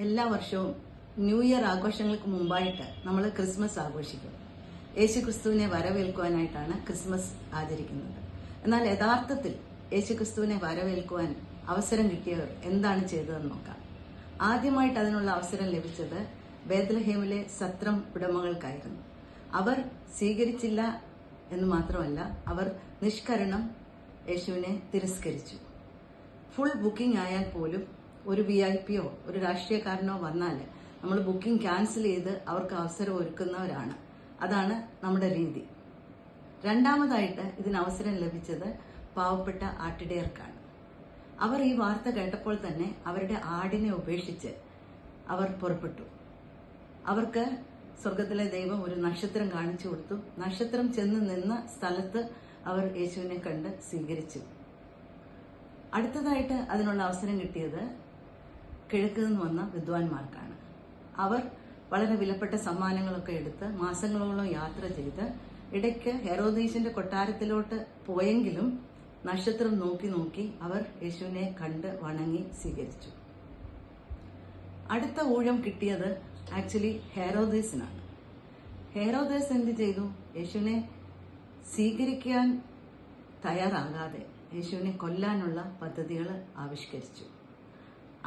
എല്ലാ വർഷവും new year ആഘോഷങ്ങൾക്ക് മുമ്പായിട്ട് നമ്മൾ ക്രിസ്മസ് ആഘോഷിക്കും. യേശുക്രിസ്തുവിനെ വരവേൽക്കുവാനായിട്ടാണ് ക്രിസ്മസ് ആചരിക്കുന്നത്. എന്നാൽ യഥാർത്ഥത്തിൽ യേശുക്രിസ്തുവിനെ വരവേൽക്കുവാൻ അവസരം കിട്ടിയവർ എന്താണ് ചെയ്തതെന്ന് നോക്കാം. ആദ്യമായിട്ട് അതിനുള്ള അവസരം ലഭിച്ചത് ബേത്ലഹേമിലെ സത്രം ഉടമകൾക്കായിരുന്നു. അവർ സ്വീകരിച്ചില്ല എന്ന് മാത്രമല്ല, അവർ നിഷ്കരണം യേശുവിനെ തിരസ്കരിച്ചു. ഫുൾ ബുക്കിംഗ് ആയാൽ പോലും ഒരു VIP ഒരു രാഷ്ട്രീയക്കാരനോ വന്നാൽ നമ്മൾ ബുക്കിംഗ് ക്യാൻസൽ ചെയ്ത് അവർക്ക് അവസരം ഒരുക്കുന്നവരാണ്. അതാണ് നമ്മുടെ രീതി. രണ്ടാമതായിട്ട് ഇതിന് അവസരം ലഭിച്ചത് പാവപ്പെട്ട ആട്ടിടയർക്കാണ്. അവർ ഈ വാർത്ത കേട്ടപ്പോൾ തന്നെ അവരുടെ ആടിനെ ഉപേക്ഷിച്ച് അവർ പുറപ്പെട്ടു. അവർക്ക് സ്വർഗത്തിലെ ദൈവം ഒരു നക്ഷത്രം കാണിച്ചു കൊടുത്തു. നക്ഷത്രം ചെന്ന് നിന്ന സ്ഥലത്ത് അവർ യേശുവിനെ കണ്ട് സ്വീകരിച്ചു. അടുത്തതായിട്ട് അതിനുള്ള അവസരം കിട്ടിയത് കിഴക്ക് നിന്ന് വന്ന വിദ്വാൻമാർക്കാണ്. അവർ വളരെ വിലപ്പെട്ട സമ്മാനങ്ങളൊക്കെ എടുത്ത് മാസങ്ങളോളം യാത്ര ചെയ്ത് ഇടയ്ക്ക് ഹെറോദീസിന്റെ കൊട്ടാരത്തിലോട്ട് പോയെങ്കിലും നക്ഷത്രം നോക്കി നോക്കി അവർ യേശുവിനെ കണ്ട് വണങ്ങി സ്വീകരിച്ചു. അടുത്ത ഊഴം കിട്ടിയത് ആക്ച്വലി ഹെറോദീസിനാണ്. ഹെറോദീസ് എന്ത് ചെയ്തു? യേശുവിനെ സ്വീകരിക്കാൻ തയ്യാറാകാതെ യേശുവിനെ കൊല്ലാനുള്ള പദ്ധതികൾ ആവിഷ്കരിച്ചു.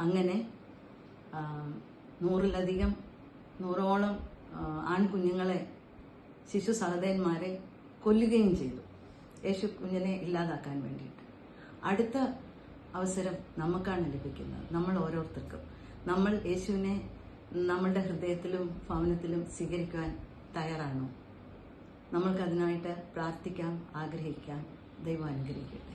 അങ്ങനെ 100ഓളം ആൺകുഞ്ഞുങ്ങളെ, ശിശു സഹോദരന്മാരെ കൊല്ലുകയും ചെയ്തു, യേശു കുഞ്ഞിനെ ഇല്ലാതാക്കാൻ വേണ്ടിയിട്ട്. അടുത്ത അവസരം നമുക്കാണ് ലഭിക്കുന്നത്. നമ്മൾ ഓരോരുത്തർക്കും നമ്മൾ യേശുവിനെ നമ്മളുടെ ഹൃദയത്തിലും ഭവനത്തിലും സ്വീകരിക്കുവാൻ തയ്യാറാണോ? നമ്മൾക്കതിനായിട്ട് പ്രാർത്ഥിക്കാം, ആഗ്രഹിക്കാം. ദൈവം അനുഗ്രഹിക്കട്ടെ.